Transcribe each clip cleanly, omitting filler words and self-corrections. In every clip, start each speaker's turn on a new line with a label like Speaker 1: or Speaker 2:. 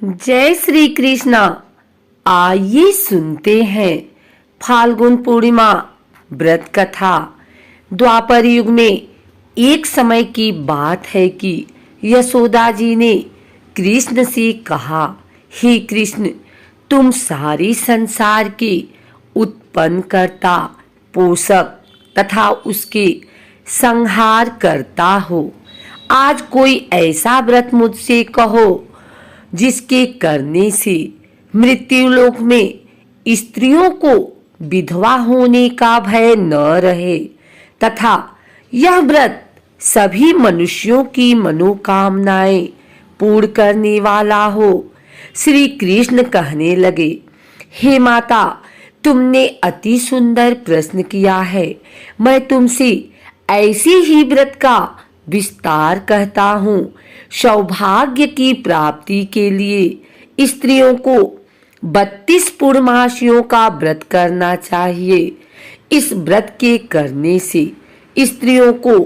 Speaker 1: जय श्री कृष्णा। आइए सुनते हैं फाल्गुन पूर्णिमा व्रत कथा। द्वापर युग में एक समय की बात है कि यशोदा जी ने कृष्ण से कहा, हे कृष्ण, तुम सारे संसार के उत्पन्न करता, पोषक तथा उसके संहार करता हो। आज कोई ऐसा व्रत मुझसे कहो जिसके करने से मृत्युलोक में स्त्रियों को विधवा होने का भय न रहे तथा यह व्रत सभी मनुष्यों की मनोकामनाएं पूर्ण करने वाला हो। श्री कृष्ण कहने लगे, हे माता, तुमने अति सुंदर प्रश्न किया है। मैं तुमसे ऐसे ही व्रत का विस्तार कहता हूँ। सौभाग्य की प्राप्ति के लिए स्त्रियों को 32 पूर्णमासियों का व्रत करना चाहिए। इस व्रत के करने से स्त्रियों को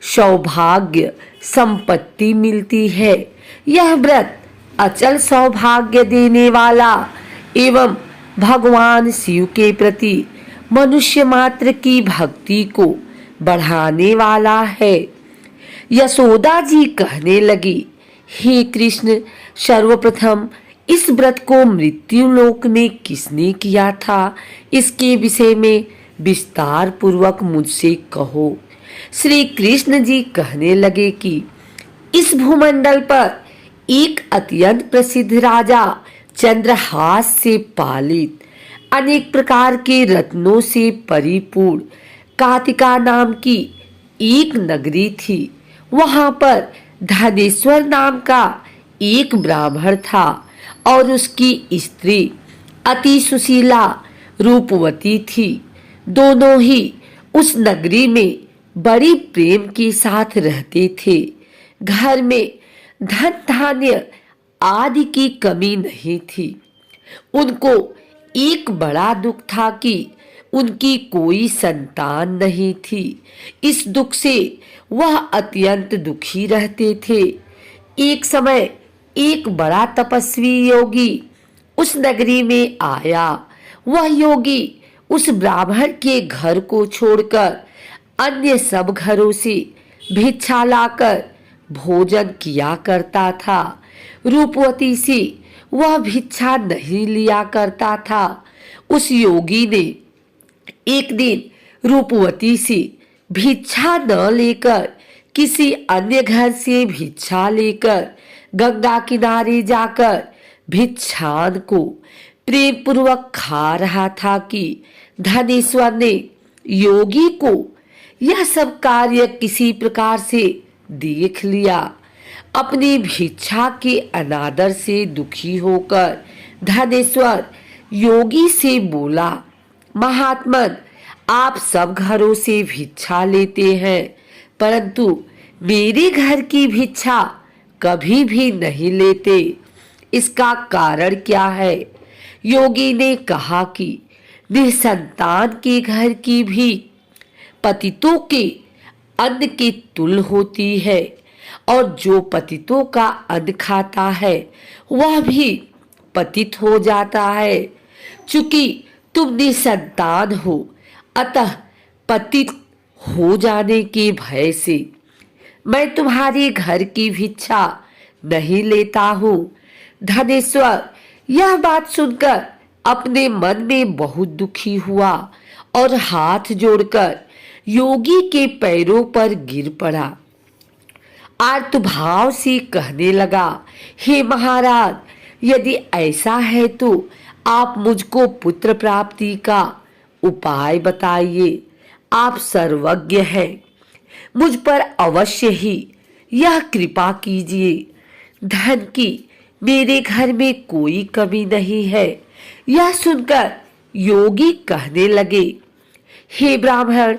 Speaker 1: सौभाग्य संपत्ति मिलती है। यह व्रत अचल सौभाग्य देने वाला एवं भगवान शिव के प्रति मनुष्य मात्र की भक्ति को बढ़ाने वाला है। यशोदा जी कहने लगी, हे कृष्ण, सर्वप्रथम इस व्रत को मृत्युलोक में किसने किया था, इसके विषय में विस्तार पूर्वक मुझसे कहो। श्री कृष्ण जी कहने लगे कि इस भूमंडल पर एक अत्यंत प्रसिद्ध राजा चंद्रहास से पालित अनेक प्रकार के रत्नों से परिपूर्ण कातिका नाम की एक नगरी थी। वहां पर धनेश्वर नाम का एक ब्राह्मण था और उसकी स्त्री अति सुशीला रूपवती थी। दोनों ही उस नगरी में बड़ी प्रेम के साथ रहते थे। घर में धन धान्य आदि की कमी नहीं थी। उनको एक बड़ा दुख था कि उनकी कोई संतान नहीं थी। इस दुख से वह अत्यंत दुखी रहते थे। एक समय एक बड़ा तपस्वी योगी उस नगरी में आया। वह योगी उस ब्राह्मण के घर को छोड़कर अन्य सब घरों से भिक्षा लाकर भोजन किया करता था। रूपवती से वह भिक्षा नहीं लिया करता था। उस योगी ने एक दिन रूपवती से भिक्षा न लेकर किसी अन्य घर से भिक्षा लेकर गंगा किनारे जाकर भिक्षान को प्रेम पूर्वक खा रहा था कि धनेश्वर ने योगी को यह सब कार्य किसी प्रकार से देख लिया। अपनी भिक्षा के अनादर से दुखी होकर धनेश्वर योगी से बोला, महात्मन, आप सब घरों से भिक्षा लेते हैं परंतु मेरे घर की भिक्षा कभी भी नहीं लेते। इसका कारण क्या है? योगी ने कहा कि निसंतान के घर की भी पतितों के अन्न के तुल्य होती है और जो पतितों का अन्न खाता है वह भी पतित हो जाता है। चूंकि तुम निसंतान हो अतः पतित हो जाने के भय से मैं तुम्हारे घर की भिक्षा नहीं लेता हूँ। धनेश्वर यह बात सुनकर अपने मन में बहुत दुखी हुआ और हाथ जोड़कर योगी के पैरों पर गिर पड़ा। आर्तभाव से कहने लगा, हे महाराज, यदि ऐसा है तो आप मुझको पुत्र प्राप्ति का उपाय बताइए। आप सर्वज्ञ हैं, मुझ पर अवश्य ही यह कृपा कीजिए। धन की मेरे घर में कोई कमी नहीं है। यह सुनकर योगी कहने लगे, हे ब्राह्मण,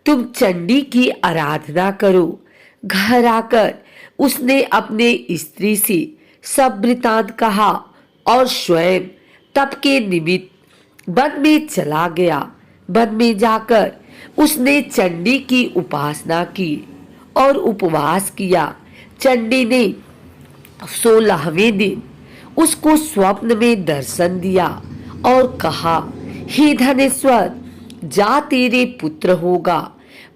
Speaker 1: तुम चंडी की आराधना करो। घर आकर उसने अपने स्त्री से सब वृतांत कहा और स्वयं तप के निमित्त वन में चला गया। वन में जाकर उसने चंडी की उपासना की और उपवास किया। चंडी ने 16वें दिन उसको स्वप्न में दर्शन दिया और कहा, हे धनेश्वर, जा तेरे पुत्र होगा,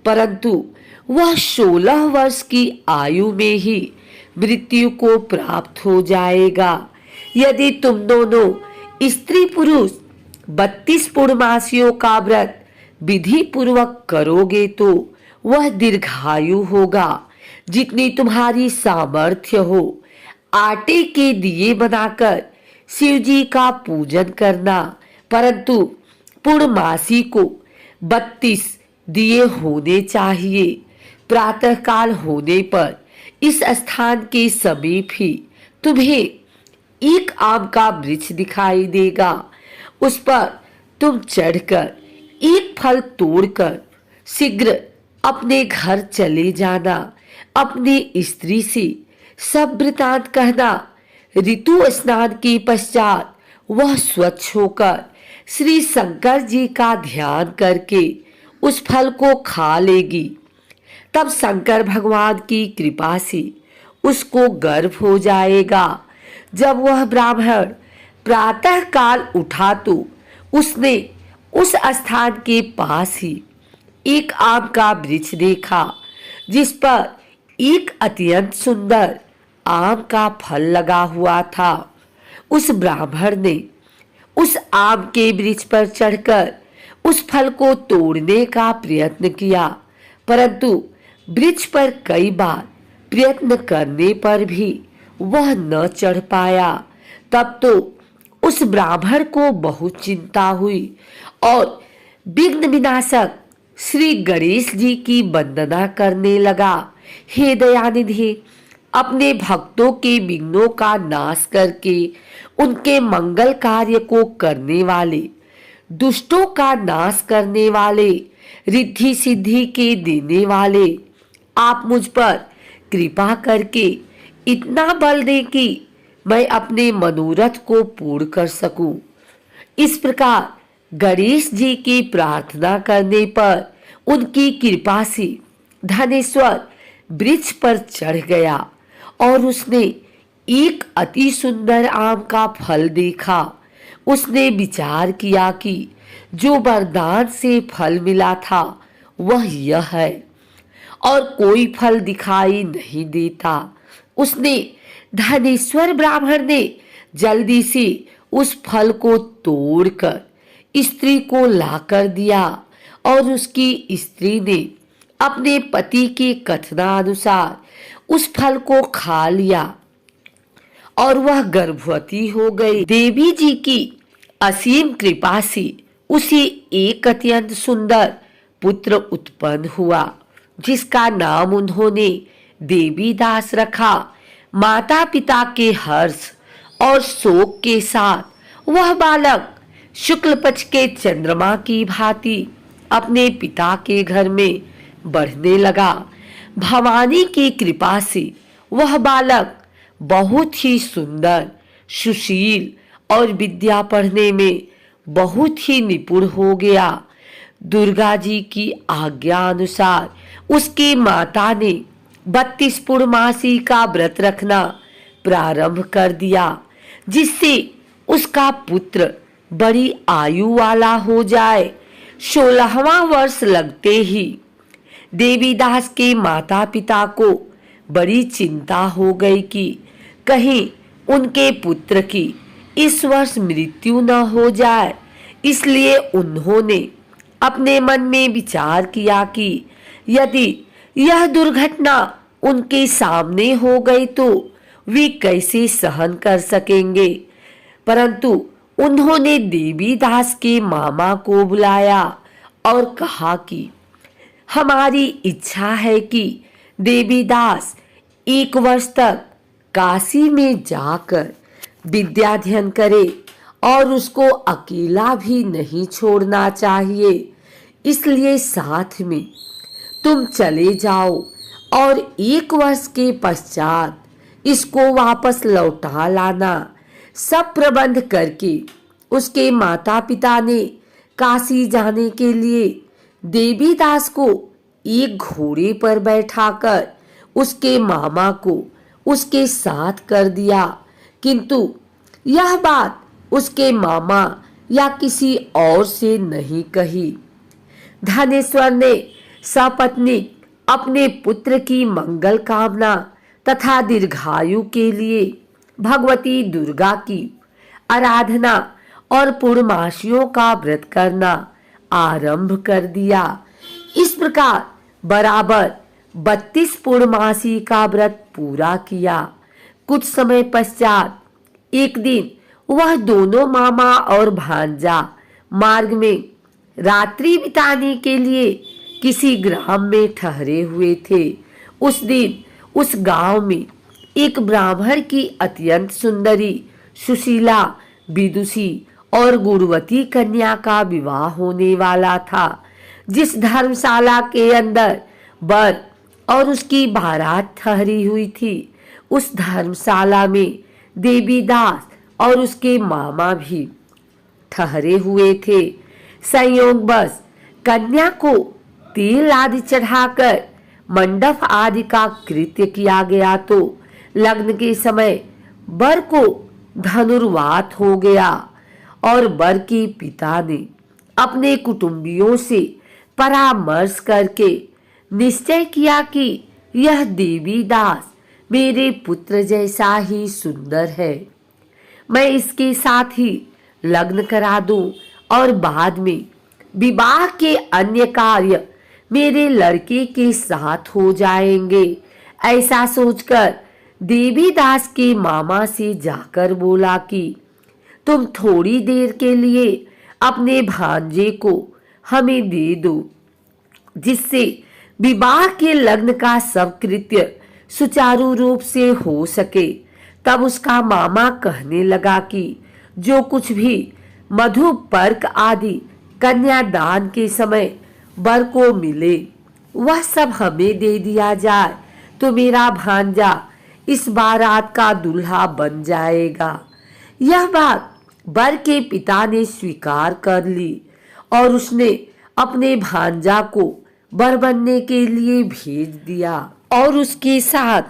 Speaker 1: परंतु वह 16 वर्ष की आयु में ही मृत्यु को प्राप्त हो जाएगा। यदि तुम दोनों स्त्री पुरुष 32 पूर्णमासियों का व्रत विधि पूर्वक करोगे तो वह दीर्घायु होगा। जितनी तुम्हारी सामर्थ्य हो, आटे के दिए बनाकर शिव जी का पूजन करना, परंतु पूर्णमासी को 32 दिए होने चाहिए। प्रातःकाल होने पर इस स्थान के समीप ही तुम्हें एक आम का वृक्ष दिखाई देगा। उस पर तुम चढ़कर एक फल तोड़कर शीघ्र अपने घर चले जाना। अपनी स्त्री से सब वृतांत कहना। ऋतु स्नान के पश्चात वह स्वच्छ होकर श्री शंकर जी का ध्यान करके उस फल को खा लेगी। तब शंकर भगवान की कृपा से उसको गर्भ हो जाएगा। जब वह ब्राह्मण प्रातः काल उठा तो उसने उस स्थान के पास ही एक आम का वृक्ष देखा, जिस पर एक अत्यंत सुंदर आम का फल लगा हुआ था। उस ब्राह्मण ने उस आम के वृक्ष पर चढ़कर उस फल को तोड़ने का प्रयत्न किया, परंतु वृक्ष पर कई बार प्रयत्न करने पर भी वह न चढ़ पाया। तब तो उस ब्राह्मण को बहुत चिंता हुई और विघ्न विनाशक श्री गणेश जी की वंदना करने लगा। हे दयानिधि, अपने भक्तों के विघ्नों का नाश करके उनके मंगल कार्य को करने वाले, दुष्टों का नाश करने वाले, रिद्धि सिद्धि के देने वाले, आप मुझ पर कृपा करके इतना बल दें कि मैं अपने मनोरथ को पूर्ण कर सकूं। इस प्रकार गणेश जी की प्रार्थना करने पर उनकी कृपा से धनेश्वर वृक्ष पर चढ़ गया और उसने एक अति सुंदर आम का फल देखा। उसने विचार किया कि जो वरदान से फल मिला था वह यह है और कोई फल दिखाई नहीं देता। उसने धनेश्वर ब्राह्मण ने जल्दी से उस फल को तोड़कर स्त्री को लाकर दिया और उसकी स्त्री ने अपने पति के कथनानुसार उस फल को खा लिया और वह गर्भवती हो गई। देवी जी की असीम कृपा से उसे एक अत्यंत सुंदर पुत्र उत्पन्न हुआ, जिसका नाम उन्होंने देवी दास रखा। माता पिता के हर्ष और शोक के साथ वह बालक शुक्ल पक्ष के चंद्रमा की भांति अपने पिता के घर में बढ़ने लगा। भवानी की कृपा से वह बालक बहुत ही सुंदर, सुशील और विद्या पढ़ने में बहुत ही निपुण हो गया। दुर्गा जी की आज्ञा अनुसार उसकी माता ने 32 पूर्णमासी का व्रत रखना प्रारंभ कर दिया, जिससे उसका पुत्र बड़ी आयु वाला हो जाए। 16वां वर्ष लगते ही देवीदास के माता पिता को बड़ी चिंता हो गई कि कहीं उनके पुत्र की इस वर्ष मृत्यु न हो जाए। इसलिए उन्होंने अपने मन में विचार किया कि यदि यह दुर्घटना उनके सामने हो गई तो वे कैसे सहन कर सकेंगे। परंतु उन्होंने देवीदास के मामा को बुलाया और कहा कि हमारी इच्छा है कि देवीदास 1 वर्ष तक काशी में जाकर विद्याध्ययन करे और उसको अकेला भी नहीं छोड़ना चाहिए। इसलिए साथ में तुम चले जाओ और 1 वर्ष के पश्चात इसको वापस लौटा लाना। सब प्रबंध करके उसके माता पिता ने काशी जाने के लिए देवीदास को एक घोड़े पर बैठाकर उसके मामा को उसके साथ कर दिया, किंतु यह बात उसके मामा या किसी और से नहीं कही। धनेश्वर ने सपत्नी अपने पुत्र की मंगल कामना तथा दीर्घायु के लिए भगवती दुर्गा की आराधना और पूर्णमासियों का व्रत करना आरंभ कर दिया। इस प्रकार बराबर 32 पूर्णमासी का व्रत पूरा किया। कुछ समय पश्चात एक दिन वह दोनों मामा और भांजा मार्ग में रात्रि बिताने के लिए किसी ग्राम में ठहरे हुए थे। उस दिन उस गांव में एक ब्राह्मण की अत्यंत सुंदरी, सुशीला, विदुषी और गुणवती कन्या का विवाह होने वाला था। जिस धर्मशाला के अंदर वर और उसकी बारात ठहरी हुई थी, उस धर्मशाला में देवीदास और उसके मामा भी ठहरे हुए थे। संयोगवश कन्या को तेल आदि चढ़ाकर मंडप आदि का कृत्य किया गया तो लग्न के समय वर को धनुर्वात हो गया और वर के पिता ने अपने कुटुंबियों से परामर्श करके निश्चय किया कि यह देवीदास मेरे पुत्र जैसा ही सुंदर है, मैं इसके साथ ही लग्न करा दूं और बाद में विवाह के अन्य कार्य मेरे लड़के के साथ हो जाएंगे। ऐसा सोचकर देवीदास के मामा से जाकर बोला कि तुम थोड़ी देर के लिए अपने भांजे को हमें दे दो, जिससे विवाह के लग्न का सब कृत्य सुचारू रूप से हो सके। तब उसका मामा कहने लगा कि जो कुछ भी मधु पर्क आदि कन्यादान के समय वर को मिले वह सब हमें दे दिया जाए तो मेरा भांजा इस बारात का दूल्हा बन जाएगा। यह बात वर के पिता ने स्वीकार कर ली और उसने अपने भांजा को वर बनने के लिए भेज दिया और उसके साथ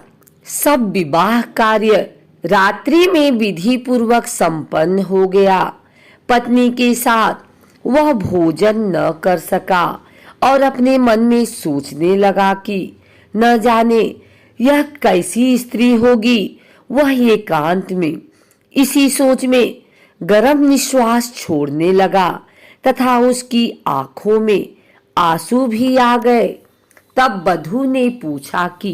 Speaker 1: सब विवाह कार्य रात्रि में विधि पूर्वक संपन्न हो गया। पत्नी के साथ वह भोजन न कर सका और अपने मन में सोचने लगा कि न जाने यह कैसी स्त्री होगी। वह एकांत में इसी सोच में गर्म निश्वास छोड़ने लगा तथा उसकी आंखों में आंसू भी आ गए। तब वधू ने पूछा कि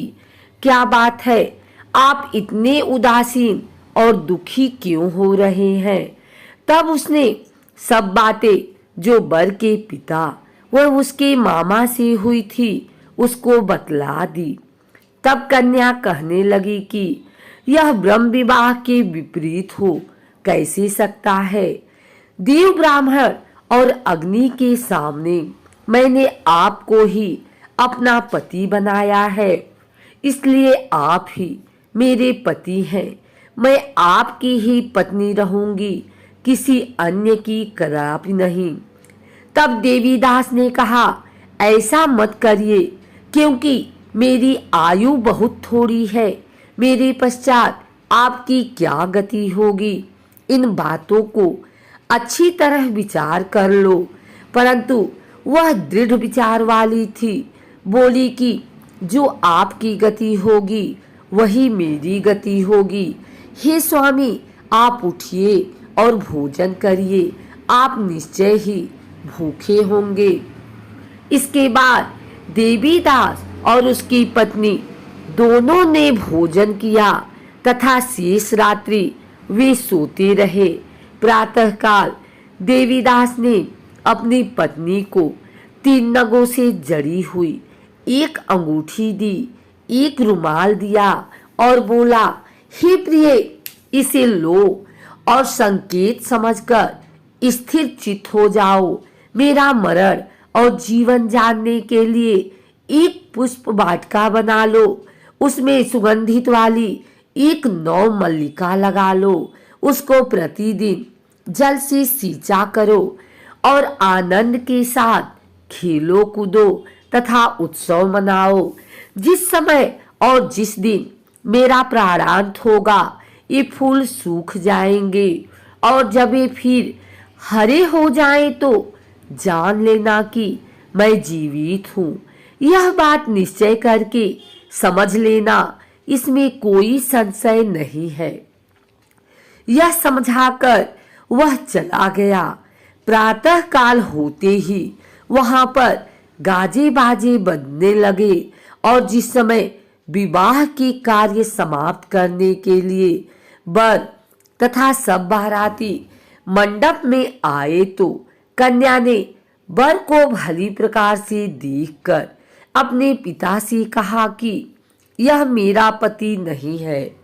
Speaker 1: क्या बात है, आप इतने उदासीन और दुखी क्यों हो रहे हैं। तब उसने सब बातें जो वर के पिता व उसके मामा से हुई थी उसको बतला दी। तब कन्या कहने लगी कि यह ब्रह्म विवाह के विपरीत हो कैसे सकता है। देव ब्राह्मण और अग्नि के सामने मैंने आपको ही अपना पति बनाया है, इसलिए आप ही मेरे पति हैं। मैं आपकी ही पत्नी रहूंगी, किसी अन्य की कदापि नहीं। तब देवीदास ने कहा, ऐसा मत करिए, क्योंकि मेरी आयु बहुत थोड़ी है। मेरे पश्चात आपकी क्या गति होगी। इन बातों को अच्छी तरह विचार कर लो। परंतु वह दृढ़ विचार वाली थी। बोली कि जो आपकी गति होगी वही मेरी गति होगी। हे स्वामी, आप उठिए और भोजन करिए, आप निश्चय ही भूखे होंगे। इसके बाद देवीदास और उसकी पत्नी दोनों ने भोजन किया तथा शेष रात्रि वे सोते रहे। प्रातःकाल देवीदास ने अपनी पत्नी को 3 नगों से जड़ी हुई एक अंगूठी दी, एक रुमाल दिया और बोला, हे प्रिय, इसे लो और संकेत समझकर स्थिर चित्त हो जाओ। मेरा मरण और जीवन जानने के लिए एक पुष्प वाटिका बना लो, उसमें सुगंधित वाली एक 9 मल्लिका लगा लो। उसको प्रतिदिन जल से सींचा करो और आनंद के साथ खेलो कूदो तथा उत्सव मनाओ। जिस समय और जिस दिन मेरा प्राणांत होगा, ये फूल सूख जाएंगे और जब ये फिर हरे हो जाएं तो जान लेना कि मैं जीवित हूँ। यह बात निश्चय करके समझ लेना, इसमें कोई संशय नहीं है। यह समझाकर वह चला गया। प्रातः काल होते ही वहां पर गाजे बाजे बजने लगे और जिस समय विवाह के कार्य समाप्त करने के लिए वर तथा सब बाराती मंडप में आए तो कन्या ने वर को भली प्रकार से देखकर अपने पिता से कहा कि यह मेरा पति नहीं है,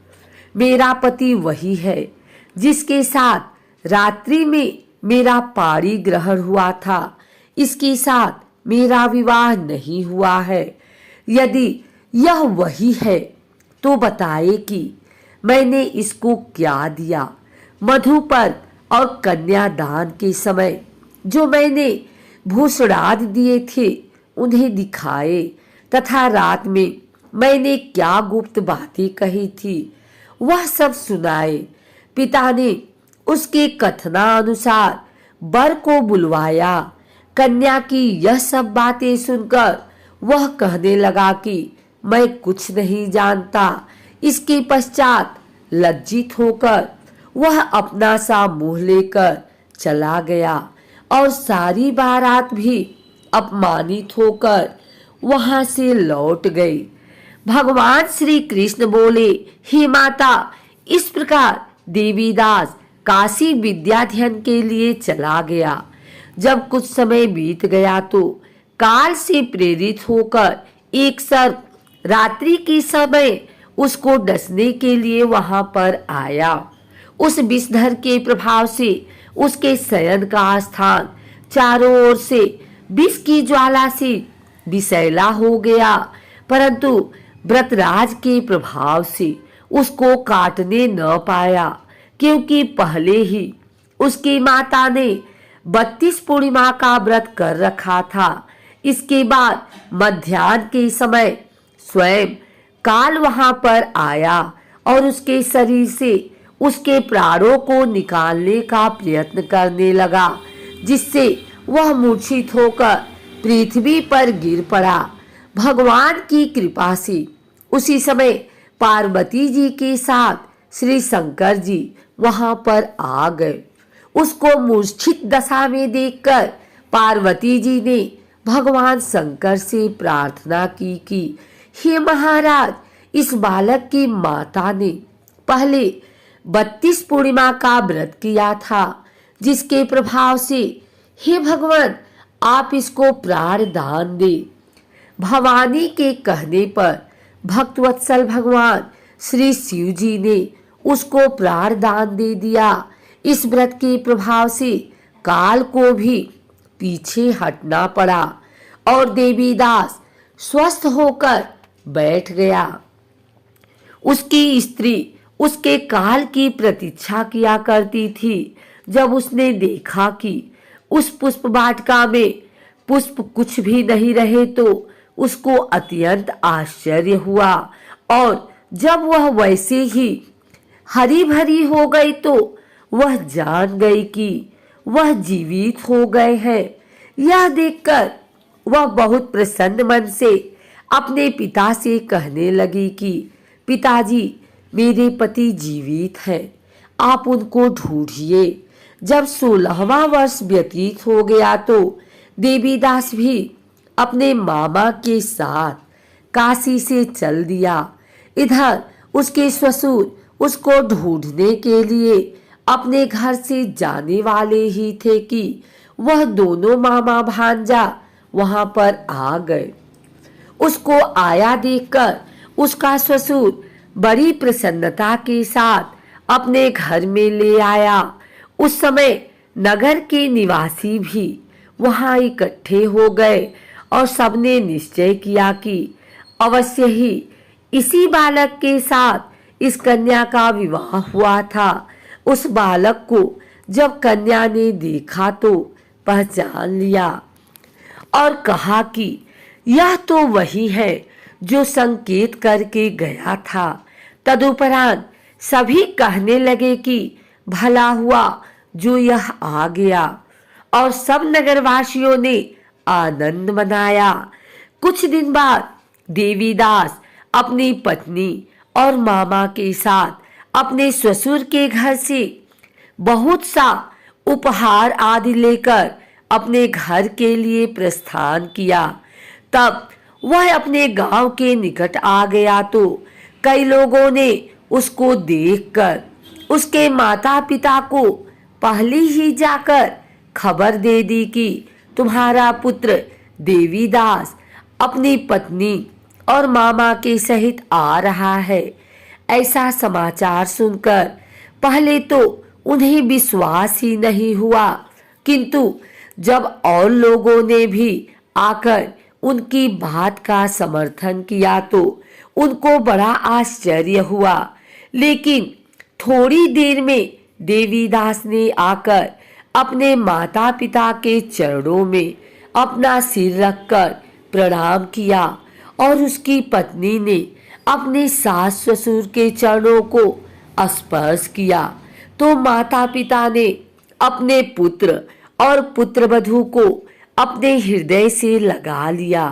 Speaker 1: मेरा पति वही है जिसके साथ रात्रि में मेरा पाणी ग्रहण हुआ था। इसके साथ मेरा विवाह नहीं हुआ है। यदि यह वही है तो बताए कि मैंने इसको क्या दिया। मधुपर और कन्यादान के समय जो मैंने भूषणादि दिए थे उन्हें दिखाए तथा रात में मैंने क्या गुप्त बातें कही थी वह सब सुनाए। पिता ने उसके कथनानुसार वर को बुलवाया। कन्या की यह सब बातें सुनकर वह कहने लगा कि मैं कुछ नहीं जानता। इसके पश्चात लज्जित होकर वह अपना सा मुंह लेकर चला गया और सारी बारात भी अपमानित होकर वहां से लौट गई। भगवान श्री कृष्ण बोले, हे माता, इस प्रकार देवीदास काशी विद्याध्ययन के लिए चला गया। जब कुछ समय बीत गया तो काल से प्रेरित होकर एक सर्प रात्रि के समय उसको डसने के लिए वहां पर आया। उस विषधर के प्रभाव से उसके शयन का स्थान चारों ओर से विष की ज्वाला से विषैला हो गया, परंतु व्रतराज के प्रभाव से उसको काटने न पाया, क्योंकि पहले ही उसकी माता ने 32 पूर्णिमा का व्रत कर रखा था। इसके बाद मध्याह्न के समय स्वयं काल वहां पर आया और उसके शरीर से उसके प्राणों को निकालने का प्रयत्न करने लगा, जिससे वह मूर्छित होकर पृथ्वी पर गिर पड़ा। भगवान की कृपा से उसी समय पार्वती जी के साथ श्री शंकर जी वहां पर आ गए। उसको मूर्छित दशा में देखकर पार्वती जी ने भगवान शंकर से प्रार्थना की कि हे महाराज, इस बालक की माता ने पहले 32 पूर्णिमा का व्रत किया था, जिसके प्रभाव से हे भगवान आप इसको प्राण दान दे। भवानी के कहने पर भक्तवत्सल भगवान श्री शिव जी ने उसको प्राण दान दे दिया। इस व्रत के प्रभाव से काल को भी पीछे हटना पड़ा और देवीदास स्वस्थ होकर बैठ गया। उसकी स्त्री उसके काल की प्रतीक्षा किया करती थी। जब उसने देखा कि उस पुष्प वाटिका में पुष्प कुछ भी नहीं रहे तो उसको अत्यंत आश्चर्य हुआ और जब वह वैसे ही हरी भरी हो गई तो वह जान गई कि वह जीवित हो गए हैं। यह देखकर वह बहुत प्रसन्न मन से अपने पिता से कहने लगी कि पिताजी, मेरे पति जीवित हैं, आप उनको ढूंढिए। जब 16वां वर्ष व्यतीत हो गया तो देवीदास भी अपने मामा के साथ काशी से चल दिया। इधर उसके ससुर उसको ढूंढने के लिए अपने घर से जाने वाले ही थे कि वह दोनों मामा भांजा वहां पर आ गए। उसको आया देखकर उसका ससुर बड़ी प्रसन्नता के साथ अपने घर में ले आया। उस समय नगर के निवासी भी वहां इकट्ठे हो गए और सबने निश्चय किया कि अवश्य ही इसी बालक के साथ इस कन्या का विवाह हुआ था। उस बालक को जब कन्या ने देखा तो पहचान लिया और कहा कि यह तो वही है जो संकेत करके गया था। तदुपरांत सभी कहने लगे कि भला हुआ जो यह आ गया, और सब नगरवासियों ने आनंद मनाया। कुछ दिन बाद देवीदास अपनी पत्नी और मामा के साथ अपने ससुर के घर से बहुत सा उपहार आदि लेकर अपने घर के लिए प्रस्थान किया। तब वह अपने गांव के निकट आ गया तो कई लोगों ने उसको देखकर उसके माता पिता को पहले ही जाकर खबर दे दी कि तुम्हारा पुत्र देवीदास अपनी पत्नी और मामा के सहित आ रहा है। ऐसा समाचार सुनकर पहले तो उन्हें विश्वास ही नहीं हुआ, किंतु जब और लोगों ने भी आकर उनकी बात का समर्थन किया तो उनको बड़ा आश्चर्य हुआ। लेकिन थोड़ी देर में देवीदास ने आकर अपने माता पिता के चरणों में अपना सिर रखकर प्रणाम किया और उसकी पत्नी ने अपने सास ससुर के चरणों को स्पर्श किया तो माता पिता ने अपने पुत्र और पुत्रवधू को अपने हृदय से लगा लिया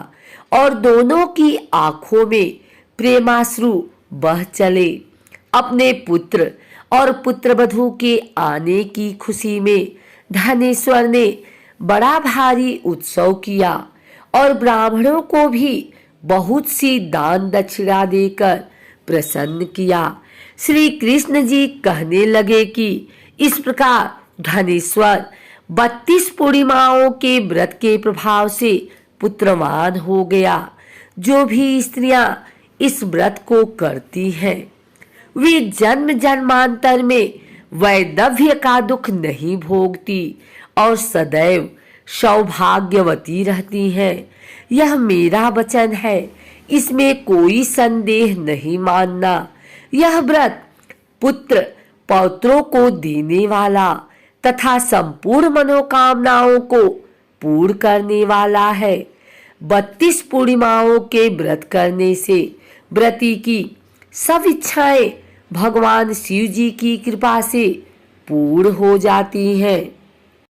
Speaker 1: और दोनों की आंखों में प्रेमाश्रु बह चले। अपने पुत्र और पुत्रवधू के आने की खुशी में धनेश्वर ने बड़ा भारी उत्सव किया और ब्राह्मणों को भी बहुत सी दान दक्षिणा देकर प्रसन्न किया। श्री कृष्ण जी कहने लगे कि इस प्रकार धनेश्वर 32 पूर्णिमाओं के व्रत के प्रभाव से पुत्रवान हो गया। जो भी स्त्रियां इस व्रत को करती हैं वे जन्म जन्मांतर में वैधव्य का दुख नहीं भोगती और सदैव सौभाग्यवती रहती हैं। यह मेरा वचन है, इसमें कोई संदेह नहीं मानना। यह व्रत पुत्र पौत्रों को देने वाला तथा संपूर्ण मनोकामनाओं को पूर्ण करने वाला है। 32 पूर्णिमाओं के व्रत करने से व्रती की सब इच्छाएं भगवान शिव जी की कृपा से पूर्ण हो जाती हैं।